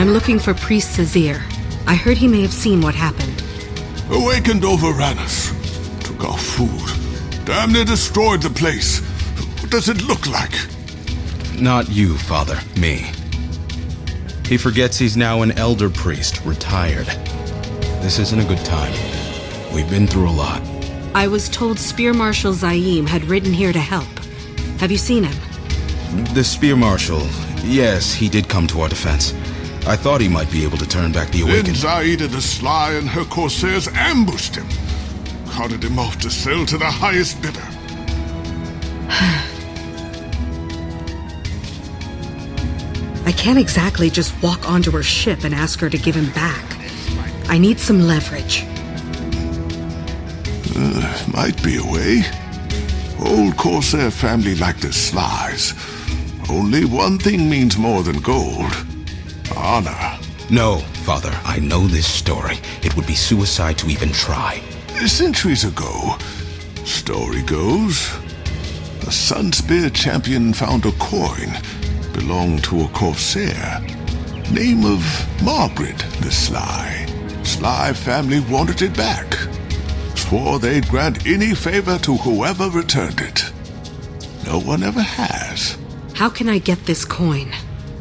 I'm looking for Priest Azir. I heard he may have seen what happened. Awakened over Ranas. Took our food. Damn near destroyed the place. What does it look like? Not you, Father. Me. He forgets he's now an elder priest, retired. This isn't a good time. We've been through a lot. I was told Spear Marshal Zaim had ridden here to help. Have you seen him? The Spear Marshal, yes, he did come to our defense. I thought he might be able to turn back the Awakened. Then Zaida the Sly and her corsairs ambushed him. Carted him off to sell to the highest bidder. I can't exactly just walk onto her ship and ask her to give him back. I need some leverage. Might be a way. Old Corsair family like the Slies. Only one thing means more than gold. Honor. No, Father, I know this story. It would be suicide to even try. Centuries ago, story goes, a Sunspear champion found a coin belonged to a Corsair. Name of Margaret the Sly. Sly family wanted it back. Swore they'd grant any favor to whoever returned it. No one ever has. How can I get this coin?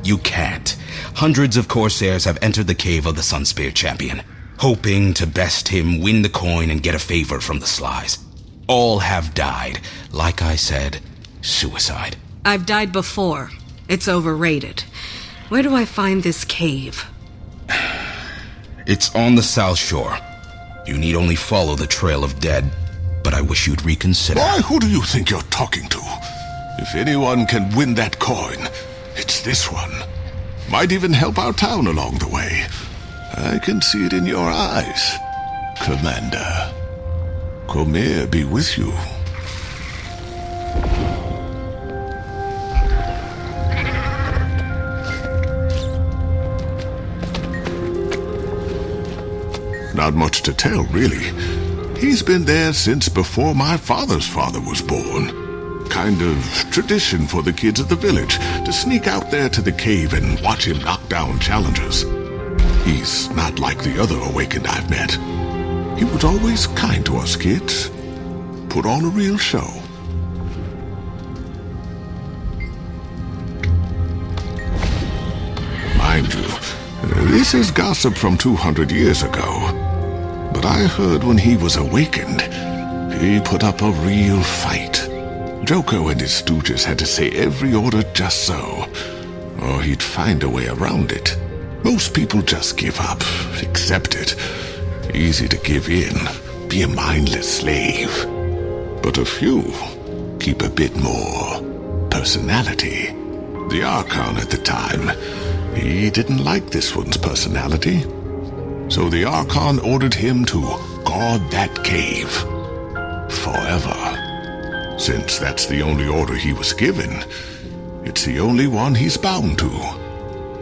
You can't. Hundreds of Corsairs have entered the cave of the Sunspear champion, hoping to best him, win the coin, and get a favor from the Slies. All have died. Like I said, suicide. I've died before. It's overrated. Where do I find this cave? It's on the south shore. You need only follow the trail of dead, but I wish you'd reconsider. Why, who do you think you're talking to? If anyone can win that coin, it's this one. Might even help our town along the way. I can see it in your eyes, Commander. Comer be with you. Not much to tell, really. He's been there since before my father's father was born. Kind of tradition for the kids of the village to sneak out there to the cave and watch him knock down challengers. He's not like the other Awakened I've met. He was always kind to us kids. Put on a real show. Mind you, this is gossip from 200 years ago. But I heard when he was awakened, he put up a real fight. Joko and his stooges had to say every order just so, or he'd find a way around it. Most people just give up, accept it. Easy to give in, be a mindless slave. But a few keep a bit more personality. The Archon at the time, he didn't like this one's personality. So the Archon ordered him to guard that cave forever. Since that's the only order he was given, it's the only one he's bound to.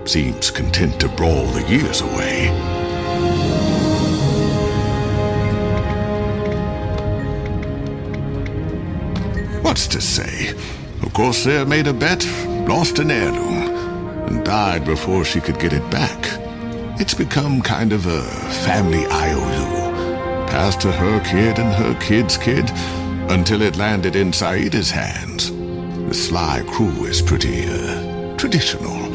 Seems content to brawl the years away. What's to say? Of course, Corsair made a bet, lost an heirloom, and died before she could get it back. It's become kind of a family IOU. Passed to her kid and her kid's kid, until it landed in Saida's hands. The Sly crew is pretty, traditional.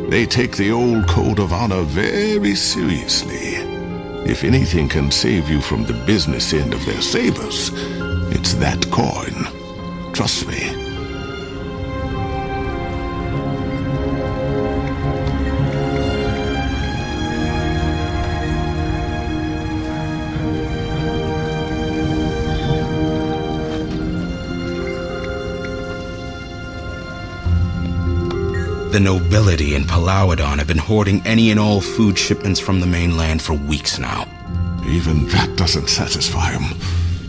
They take the old code of honor very seriously. If anything can save you from the business end of their sabers, it's that coin. Trust me. The nobility in Palauidon have been hoarding any and all food shipments from the mainland for weeks now. Even that doesn't satisfy them.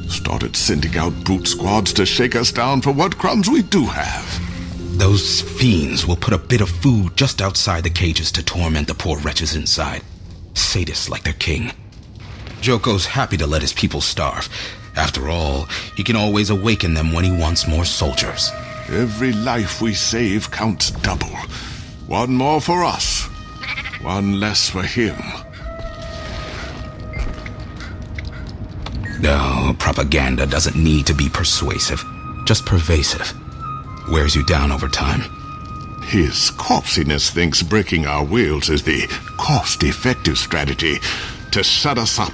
Started sending out brute squads to shake us down for what crumbs we do have. Those fiends will put a bit of food just outside the cages to torment the poor wretches inside. Sadists like their king. Joko's happy to let his people starve. After all, he can always awaken them when he wants more soldiers. Every life we save counts double. One more for us. One less for him. No, propaganda doesn't need to be persuasive, just pervasive. Wears you down over time. His corpsiness thinks breaking our wheels is the cost-effective strategy to shut us up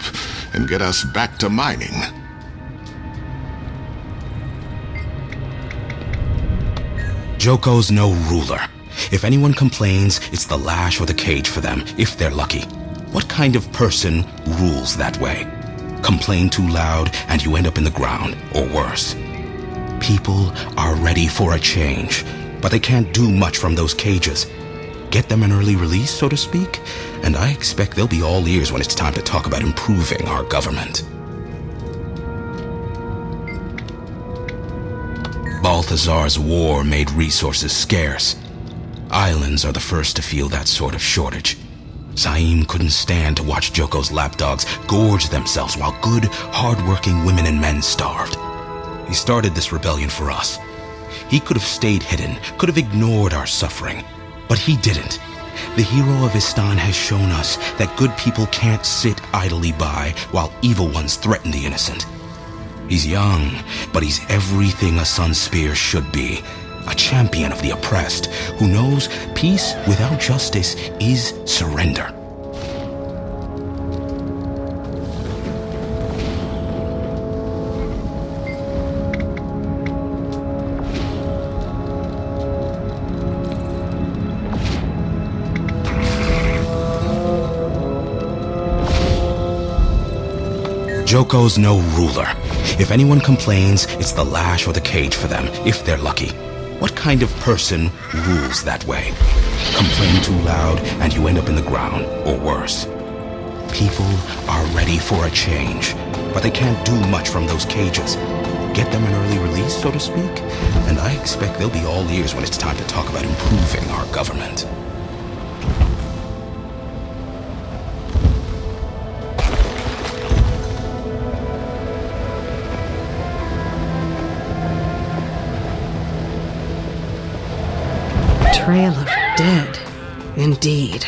and get us back to mining. Joko's no ruler. If anyone complains, it's the lash or the cage for them, if they're lucky. What kind of person rules that way? Complain too loud and you end up in the ground, or worse. People are ready for a change, but they can't do much from those cages. Get them an early release, so to speak, and I expect they'll be all ears when it's time to talk about improving our government. Balthazar's war made resources scarce. Islands are the first to feel that sort of shortage. Saeem couldn't stand to watch Joko's lapdogs gorge themselves while good, hard-working women and men starved. He started this rebellion for us. He could have stayed hidden, could have ignored our suffering, but he didn't. The hero of Istan has shown us that good people can't sit idly by while evil ones threaten the innocent. He's young, but he's everything a Sun Spear should be. A champion of the oppressed, who knows peace without justice is surrender. Joko's no ruler. If anyone complains, it's the lash or the cage for them, if they're lucky. What kind of person rules that way? Complain too loud and you end up in the ground, or worse. People are ready for a change, but they can't do much from those cages. Get them an early release, so to speak, and I expect they'll be all ears when it's time to talk about improving our government. Trail of dead, indeed.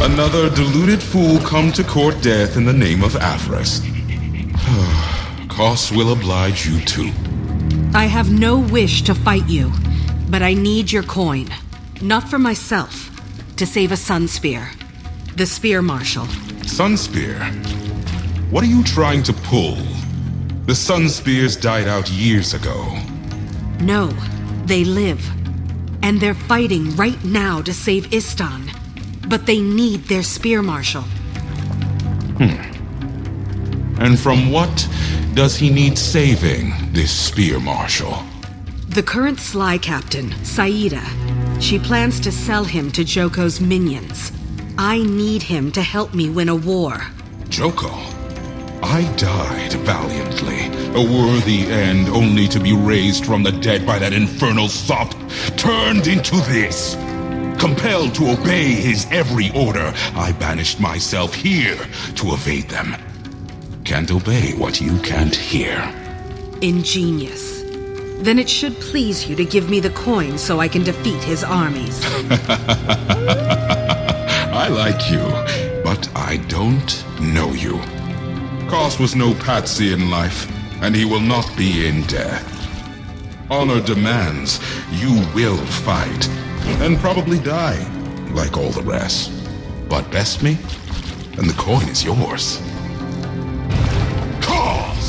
Another deluded fool come to court death in the name of avarice. Costs will oblige you too. I have no wish to fight you, but I need your coin. Not for myself, to save a Sun Spear. The Spear Marshal. Sun Spear? What are you trying to pull? The Sun Spears died out years ago. No, they live. And they're fighting right now to save Istan. But they need their Spear Marshal. And from what does he need saving, this Spear Marshal? The current Sly Captain, Saida. She plans to sell him to Joko's minions. I need him to help me win a war. Joko? I died valiantly, a worthy end only to be raised from the dead by that infernal sop, turned into this. Compelled to obey his every order, I banished myself here to evade them. Can't obey what you can't hear. Ingenious. Then it should please you to give me the coin so I can defeat his armies. I like you, But I don't know you. Koss was no patsy in life, and he will not be in death. Honor demands you will fight, and probably die, like all the rest. But best me, and the coin is yours. Koss!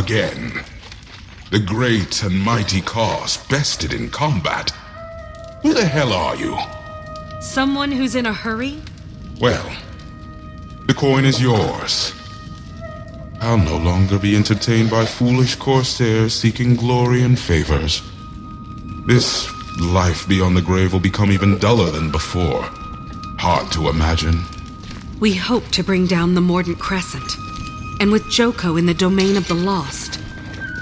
Again. The great and mighty cause bested in combat. Who the hell are you? Someone who's in a hurry? Well, the coin is yours. I'll no longer be entertained by foolish corsairs seeking glory and favors. This life beyond the grave will become even duller than before. Hard to imagine. We hope to bring down the Mordant Crescent. And with Joko in the domain of the lost,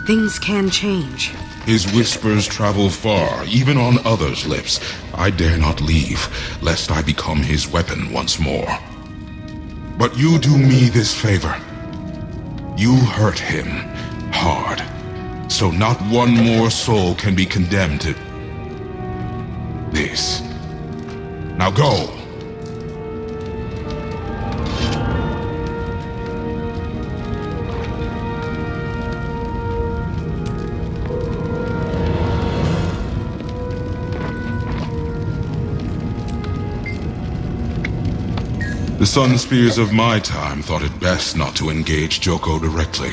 things can change. His whispers travel far, even on others' lips. I dare not leave, lest I become his weapon once more. But you do me this favor. You hurt him hard, so not one more soul can be condemned to this. Now go! The Sun Spears of my time thought it best not to engage Joko directly.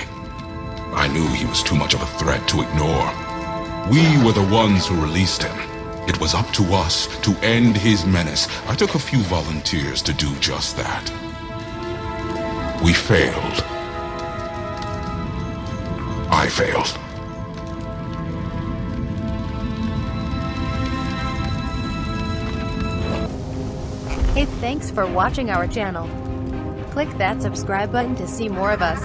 I knew he was too much of a threat to ignore. We were the ones who released him. It was up to us to end his menace. I took a few volunteers to do just that. We failed. I failed. Hey, thanks for watching our channel. Click that subscribe button to see more of us.